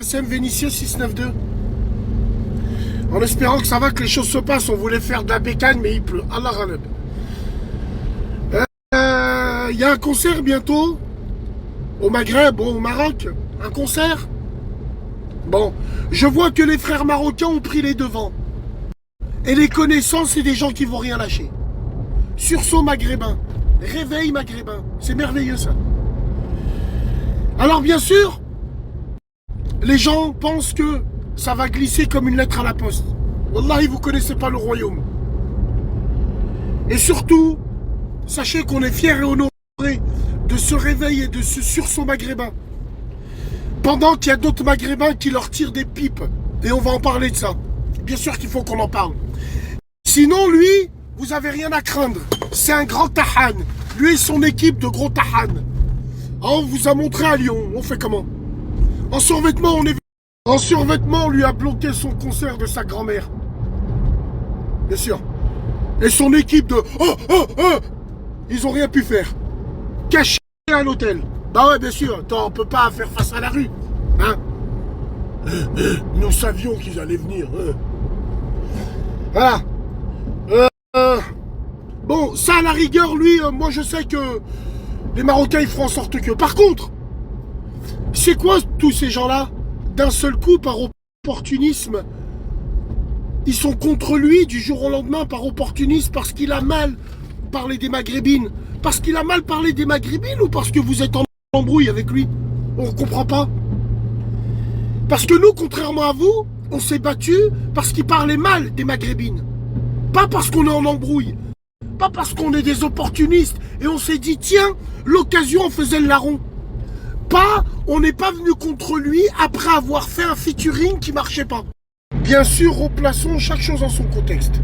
Bassem Vénitieux 692. En espérant que ça va, que les choses se passent. On voulait faire de la bécane, mais il pleut. Allah Ghalib. Il y a un concert bientôt au Maghreb, au Maroc. Un concert. Bon, je vois que les frères marocains ont pris les devants. Et les connaissances, c'est des gens qui vont rien lâcher. Sursaut maghrébin. Réveil maghrébin. C'est merveilleux ça. Alors bien sûr, les gens pensent que ça va glisser comme une lettre à la poste. Wallahi, vous ne connaissez pas le royaume. Et surtout, sachez qu'on est fiers et honorés de ce réveil et de ce sursaut maghrébin. Pendant qu'il y a d'autres maghrébins qui leur tirent des pipes. Et on va en parler de ça. Bien sûr qu'il faut qu'on en parle. Sinon, lui, vous n'avez rien à craindre. C'est un grand tahan. Lui et son équipe de gros tahan. On vous a montré à Lyon. On fait comment? En survêtement, on lui a bloqué son concert de sa grand-mère. Bien sûr. Et son équipe de... Ils ont rien pu faire. Caché à l'hôtel. Bah ouais, bien sûr. Attends, on peut pas faire face à la rue. Hein? Nous savions qu'ils allaient venir. Voilà. Bon, ça à la rigueur, lui, moi je sais que les Marocains, ils feront en sorte que... Par contre, c'est quoi tous ces gens-là? D'un seul coup, par opportunisme, ils sont contre lui du jour au lendemain par opportunisme parce qu'il a mal parlé des Maghrébines. Parce qu'il a mal parlé des Maghrébines ou parce que vous êtes en embrouille avec lui? On ne comprend pas. Parce que nous, contrairement à vous, on s'est battu parce qu'il parlait mal des Maghrébines. Pas parce qu'on est en embrouille. Pas parce qu'on est des opportunistes et on s'est dit, tiens, l'occasion en faisait le larron. Pas, on n'est pas venu contre lui après avoir fait un featuring qui marchait pas. Bien sûr, replaçons chaque chose en son contexte.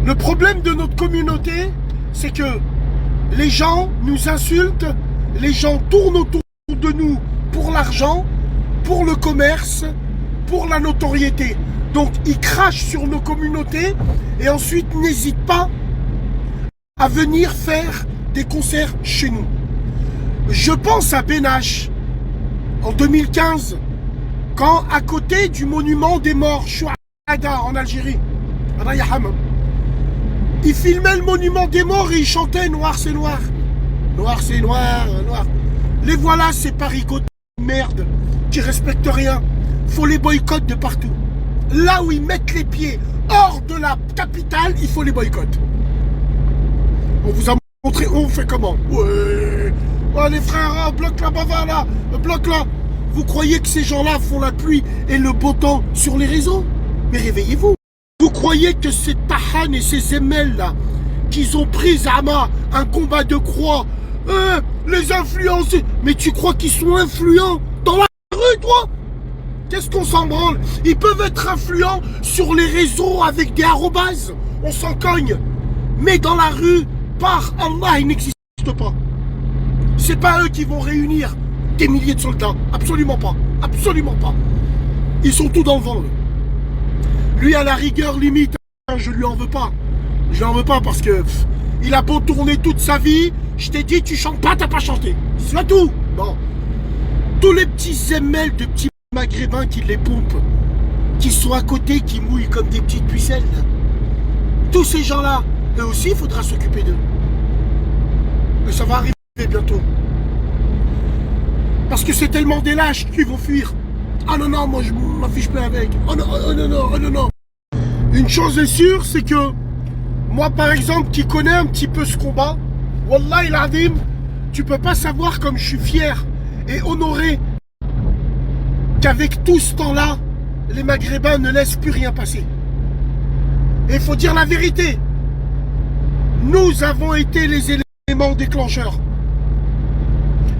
Le problème de notre communauté, c'est que les gens nous insultent, les gens tournent autour de nous pour l'argent, pour le commerce, pour la notoriété. Donc, ils crachent sur nos communautés et ensuite n'hésitent pas à venir faire des concerts chez nous. Je pense à Benache, en 2015, quand à côté du monument des morts, Chouada, en Algérie, il filmait le monument des morts et il chantait « Noir c'est noir, noir c'est noir, noir ». Les voilà, ces parigots de merde qui respectent rien. Faut les boycotter de partout. Là où ils mettent les pieds hors de la capitale, il faut les boycotter. On vous a montré, on fait comment? Ouais. Oh, les frères, bloque là-bas, là, bloque là. Vous croyez que ces gens-là font la pluie et le beau temps sur les réseaux? Mais réveillez-vous. Vous croyez que ces Tahan et ces Zemel là, qu'ils ont pris Zama, un combat de croix, les influencer? Mais tu crois qu'ils sont influents dans la rue, toi? Qu'est-ce qu'on s'en branle? Ils peuvent être influents sur les réseaux avec des arrobases. On s'en cogne. Mais dans la rue, par Allah, ils n'existent pas. C'est pas eux qui vont réunir des milliers de soldats. Absolument pas. Absolument pas. Ils sont tous dans le vent. Lui, à la rigueur, limite, je lui en veux pas. Je lui en veux pas parce que il a beau tourner toute sa vie. Je t'ai dit, tu chantes pas, t'as pas chanté. C'est tout. Bon. Tous les petits zemels de petits maghrébins qui les pompent, qui sont à côté, qui mouillent comme des petites pucelles. Tous ces gens-là, eux aussi, il faudra s'occuper d'eux. Et ça va arriver bientôt. Parce que c'est tellement des lâches qu'ils vont fuir. Ah non, non, moi je m'affiche pas avec. Oh non, oh non, non, oh non, non. Une chose est sûre, c'est que moi, par exemple, qui connais un petit peu ce combat, Wallah il adim, tu peux pas savoir comme je suis fier et honoré qu'avec tout ce temps-là, les Maghrébins ne laissent plus rien passer. Et il faut dire la vérité. Nous avons été les éléments déclencheurs.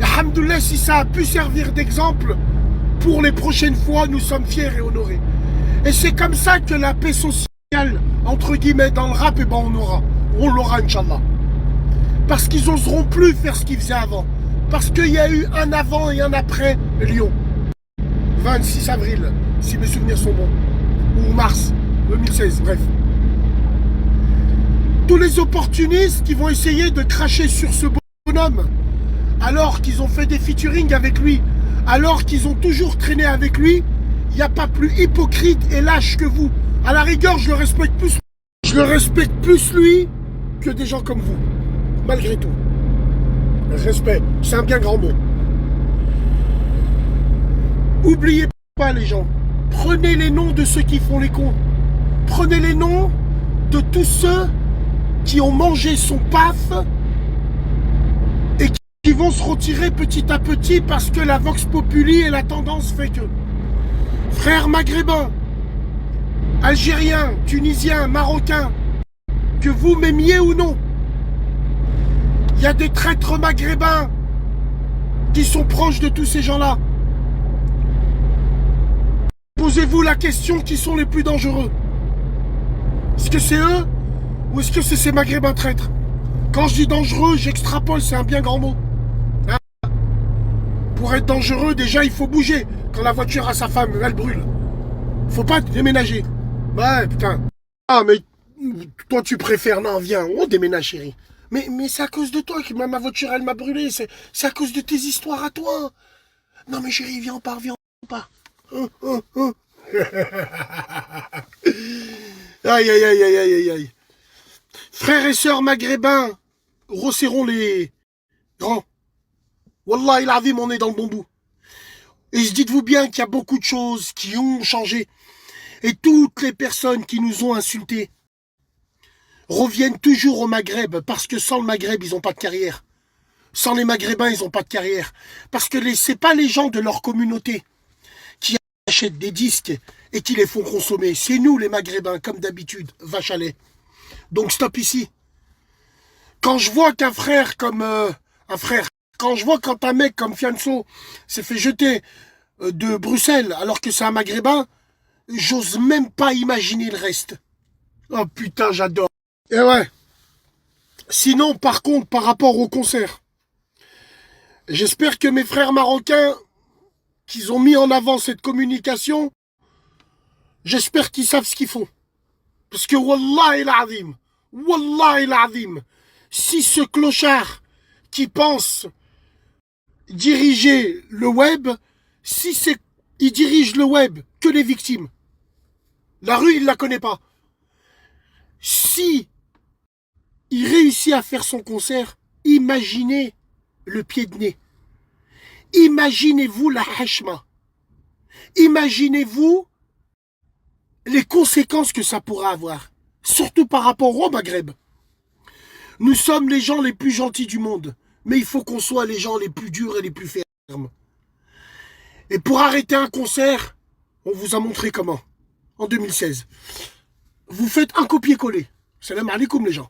Alhamdoulilah, si ça a pu servir d'exemple, pour les prochaines fois, nous sommes fiers et honorés. Et c'est comme ça que la paix sociale, entre guillemets, dans le rap, eh ben on l'aura, Inch'Allah. Parce qu'ils n'oseront plus faire ce qu'ils faisaient avant. Parce qu'il y a eu un avant et un après Lyon. 26 avril, si mes souvenirs sont bons. Ou mars 2016, bref. Tous les opportunistes qui vont essayer de cracher sur ce bonhomme, alors qu'ils ont fait des featuring avec lui, alors qu'ils ont toujours traîné avec lui. Il n'y a pas plus hypocrite et lâche que vous. À la rigueur, je le respecte plus. Je le respecte plus lui que des gens comme vous. Malgré tout. Respect, c'est un bien grand mot. Oubliez pas les gens. Prenez les noms de ceux qui font les cons. Prenez les noms de tous ceux qui ont mangé son paf et qui vont se retirer petit à petit parce que la Vox Populi et la tendance fait que. Frères maghrébins, algériens, tunisiens, marocains, que vous m'aimiez ou non, il y a des traîtres maghrébins qui sont proches de tous ces gens-là. Posez-vous la question, qui sont les plus dangereux? Est-ce que c'est eux ou est-ce que c'est ces maghrébins traîtres? Quand je dis dangereux, j'extrapole, c'est un bien grand mot. Hein? Pour être dangereux, déjà, il faut bouger. Quand la voiture a sa femme, elle brûle. Faut pas déménager. Ouais, putain. Ah, mais toi, tu préfères... Non, viens, on déménage, chérie. Mais c'est à cause de toi que ma voiture, elle m'a brûlé. C'est à cause de tes histoires à toi. Non, mais chérie, viens, on part. Aïe, aïe, aïe, aïe, aïe, aïe. Frères et sœurs maghrébins, resserrons les rangs. Wallah, il azim, on est dans le bon bout. Et dites-vous bien qu'il y a beaucoup de choses qui ont changé. Et toutes les personnes qui nous ont insultés reviennent toujours au Maghreb, parce que sans le Maghreb, ils n'ont pas de carrière. Sans les Maghrébins, ils n'ont pas de carrière. Parce que c'est pas les gens de leur communauté qui achètent des disques et qui les font consommer. C'est nous, les Maghrébins, comme d'habitude, vache à lait. Donc stop ici. Quand je vois qu'un frère comme... quand je vois quand un mec comme Fianso s'est fait jeter de Bruxelles alors que c'est un Maghrébin, j'ose même pas imaginer le reste. Oh putain, j'adore. Et ouais. Sinon, par contre, par rapport au concert, j'espère que mes frères marocains, qu'ils ont mis en avant cette communication, j'espère qu'ils savent ce qu'ils font. Parce que Wallah il azim, si ce clochard qui pense diriger le web, il dirige le web que les victimes. La rue, il la connaît pas. Si il réussit à faire son concert, imaginez le pied de nez. Imaginez-vous la hachma. Imaginez-vous les conséquences que ça pourra avoir. Surtout par rapport au Maghreb. Nous sommes les gens les plus gentils du monde. Mais il faut qu'on soit les gens les plus durs et les plus fermes. Et pour arrêter un concert, on vous a montré comment. En 2016. Vous faites un copier-coller. Salam alaikum les gens.